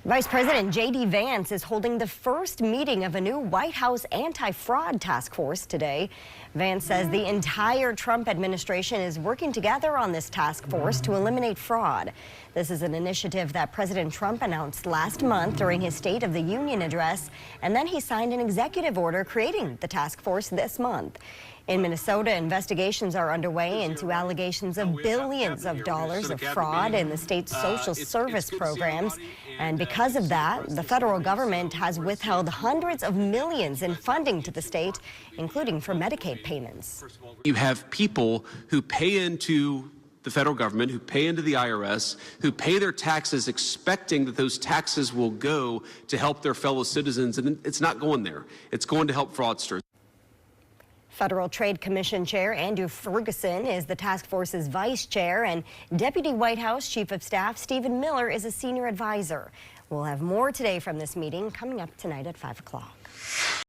Vice President J.D. Vance is holding the first meeting of a new White House anti-fraud task force today. Vance says the entire Trump administration is working together on this task force to eliminate fraud. This is an initiative that President Trump announced last month during his State of the Union address, and then he signed an executive order creating the task force this month. In Minnesota, investigations are underway into allegations of billions of dollars of fraud in the state's social service programs. And because of that, the federal government has withheld hundreds of millions in funding to the state, including for Medicaid payments. You have people who pay into the federal government, who pay into the IRS, who pay their taxes expecting that those taxes will go to help their fellow citizens, and it's not going there. It's going to help fraudsters. Federal Trade Commission Chair Andrew Ferguson is the task force's vice chair, and Deputy White House Chief of Staff Stephen Miller is a senior advisor. We'll have more today from this meeting coming up tonight at 5 o'clock.